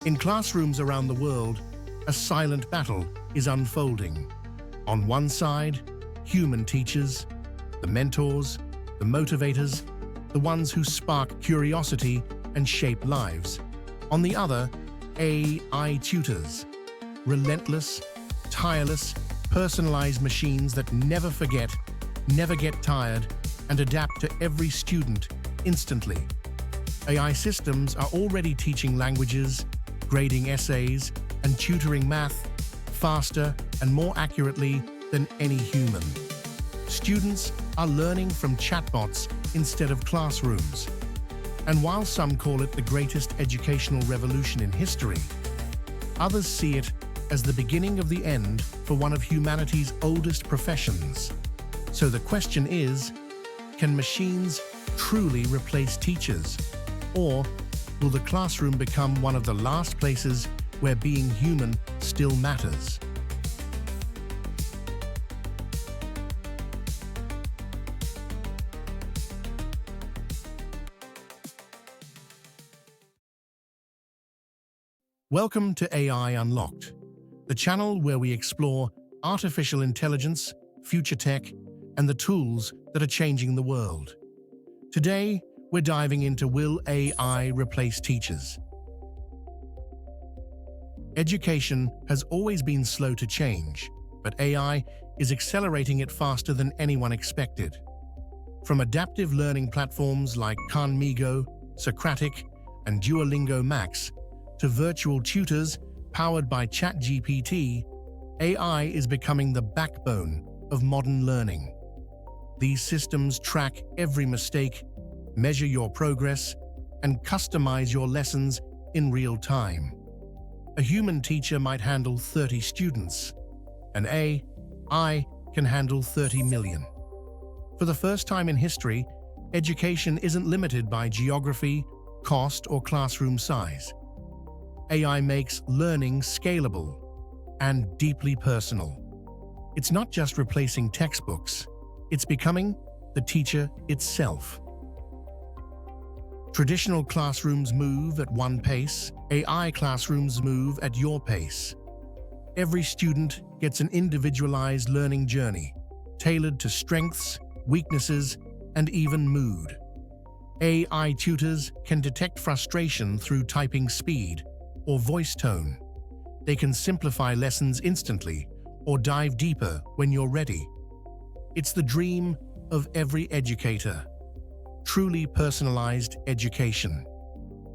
In classrooms around the world, a silent battle is unfolding. On one side, human teachers, the mentors, the motivators, the ones who spark curiosity and shape lives. On the other, AI tutors, relentless, tireless, personalized machines that never forget, never get tired, and adapt to every student instantly. AI systems are already teaching languages, grading essays, and tutoring math faster and more accurately than any human. Students are learning from chatbots instead of classrooms. And while some call it the greatest educational revolution in history, others see it as the beginning of the end for one of humanity's oldest professions. So the question is, can machines truly replace teachers? Or will the classroom become one of the last places where being human still matters? Welcome to AI Unlocked, the channel where we explore artificial intelligence, future tech, and the tools that are changing the world. Today, we're diving into will AI replace teachers? Education has always been slow to change, but AI is accelerating it faster than anyone expected. From adaptive learning platforms like Khan-Migo, Socratic, and Duolingo Max, to virtual tutors powered by ChatGPT, AI is becoming the backbone of modern learning. These systems track every mistake, measure your progress, and customize your lessons in real time. A human teacher might handle 30 students. An AI can handle 30 million. For the first time in history, education isn't limited by geography, cost, or classroom size. AI makes learning scalable and deeply personal. It's not just replacing textbooks, it's becoming the teacher itself. Traditional classrooms move at one pace, AI classrooms move at your pace. Every student gets an individualized learning journey, tailored to strengths, weaknesses, and even mood. AI tutors can detect frustration through typing speed or voice tone. They can simplify lessons instantly or dive deeper when you're ready. It's the dream of every educator. Truly personalized education.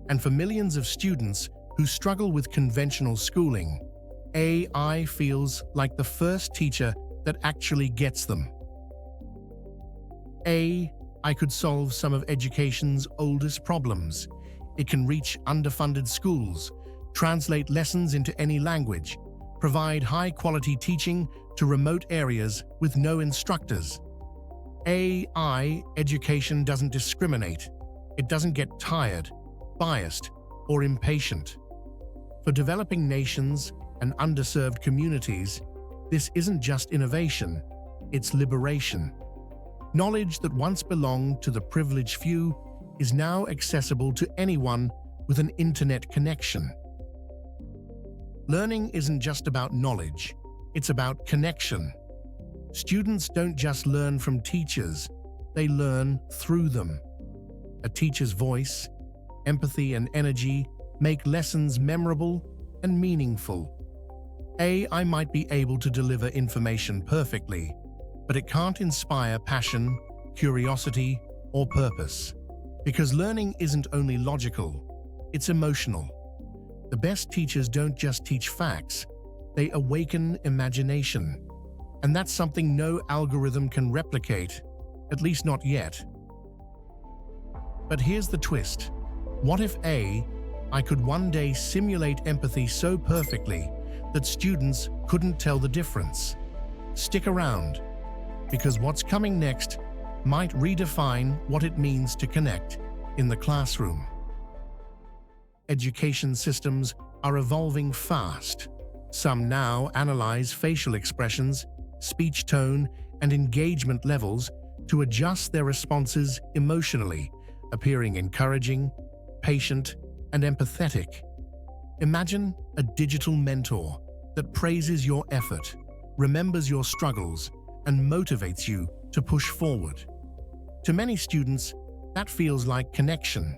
And for millions of students who struggle with conventional schooling, AI feels like the first teacher that actually gets them. AI could solve some of education's oldest problems. It can reach underfunded schools, translate lessons into any language, provide high-quality teaching to remote areas with no instructors. AI education doesn't discriminate. It doesn't get tired, biased, or impatient. For developing nations and underserved communities, this isn't just innovation, it's liberation. Knowledge that once belonged to the privileged few is now accessible to anyone with an internet connection. Learning isn't just about knowledge, it's about connection. Students don't just learn from teachers, they learn through them. A teacher's voice, empathy, and energy make lessons memorable and meaningful. AI might be able to deliver information perfectly, but it can't inspire passion, curiosity, or purpose. Because learning isn't only logical, it's emotional. The best teachers don't just teach facts, they awaken imagination. And that's something no algorithm can replicate, at least not yet. But here's the twist. What if AI could one day simulate empathy so perfectly that students couldn't tell the difference? Stick around, because what's coming next might redefine what it means to connect in the classroom. Education systems are evolving fast. Some now analyze facial expressions, speech tone, and engagement levels to adjust their responses emotionally, appearing encouraging, patient, and empathetic. Imagine a digital mentor that praises your effort, remembers your struggles, and motivates you to push forward. To many students, that feels like connection,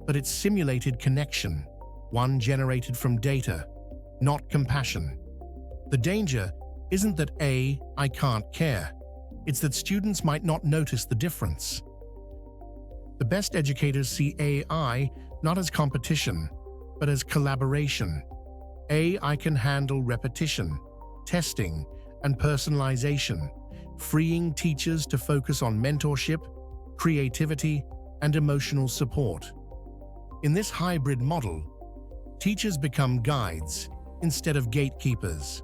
but it's simulated connection, one generated from data, not compassion. The danger isn't that I can't care. It's that students might not notice the difference. The best educators see AI not as competition, but as collaboration. AI can handle repetition, testing, and personalization, freeing teachers to focus on mentorship, creativity, and emotional support. In this hybrid model, teachers become guides instead of gatekeepers.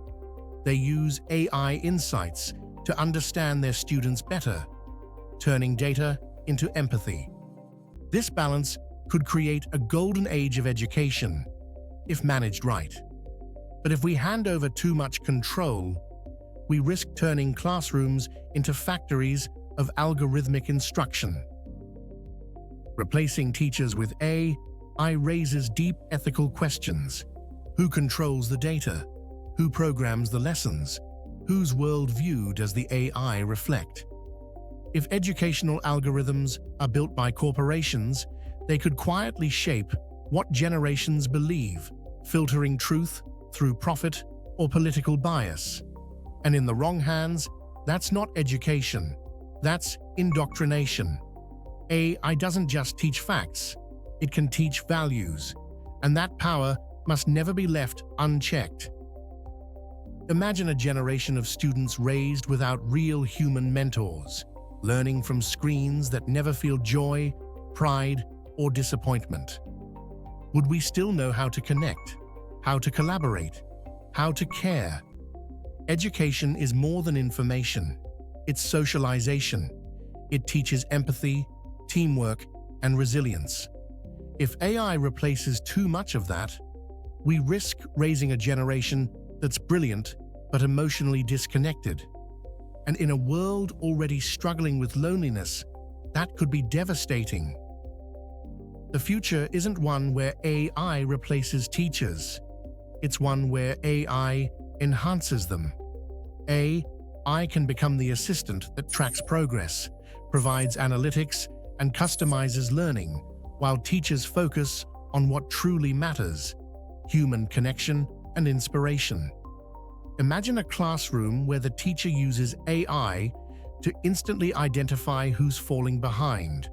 They use AI insights to understand their students better, turning data into empathy. This balance could create a golden age of education, if managed right. But if we hand over too much control, we risk turning classrooms into factories of algorithmic instruction. Replacing teachers with AI raises deep ethical questions. Who controls the data? Who programs the lessons? Whose worldview does the AI reflect? If educational algorithms are built by corporations, they could quietly shape what generations believe, filtering truth through profit or political bias. And in the wrong hands, that's not education, that's indoctrination. AI doesn't just teach facts, it can teach values, and that power must never be left unchecked. Imagine a generation of students raised without real human mentors, learning from screens that never feel joy, pride, or disappointment. Would we still know how to connect, how to collaborate, how to care? Education is more than information. It's socialization. It teaches empathy, teamwork, and resilience. If AI replaces too much of that, we risk raising a generation that's brilliant but emotionally disconnected. And in a world already struggling with loneliness, that could be devastating. The future isn't one where AI replaces teachers. It's one where AI enhances them. AI can become the assistant that tracks progress, provides analytics, and customizes learning, while teachers focus on what truly matters: human connection and inspiration. Imagine a classroom where the teacher uses AI to instantly identify who's falling behind,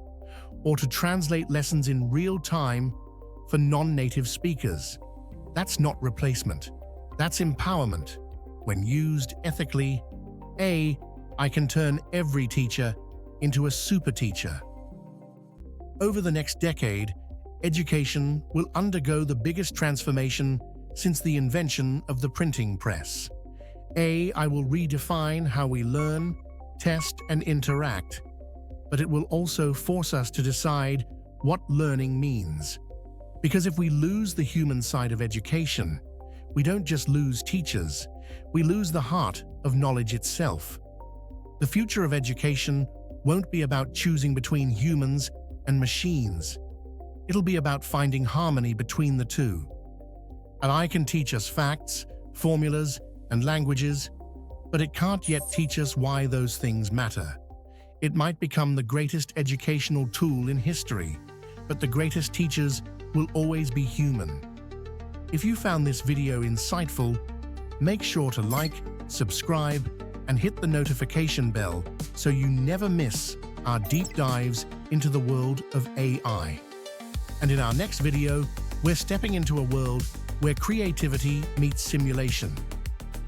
or to translate lessons in real time for non-native speakers. That's not replacement. That's empowerment. When used ethically, AI can turn every teacher into a super teacher. Over the next decade, education will undergo the biggest transformation since the invention of the printing press. AI will redefine how we learn, test, and interact, but it will also force us to decide what learning means. Because if we lose the human side of education, we don't just lose teachers, we lose the heart of knowledge itself. The future of education won't be about choosing between humans and machines. It'll be about finding harmony between the two. AI can teach us facts, formulas, and languages, but it can't yet teach us why those things matter. It might become the greatest educational tool in history, but the greatest teachers will always be human. If you found this video insightful, make sure to like, subscribe, and hit the notification bell so you never miss our deep dives into the world of AI. And in our next video, we're stepping into a world where creativity meets simulation,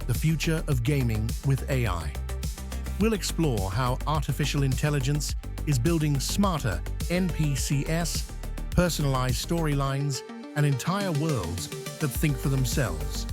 the future of gaming with AI. We'll explore how artificial intelligence is building smarter NPCs, personalized storylines, and entire worlds that think for themselves.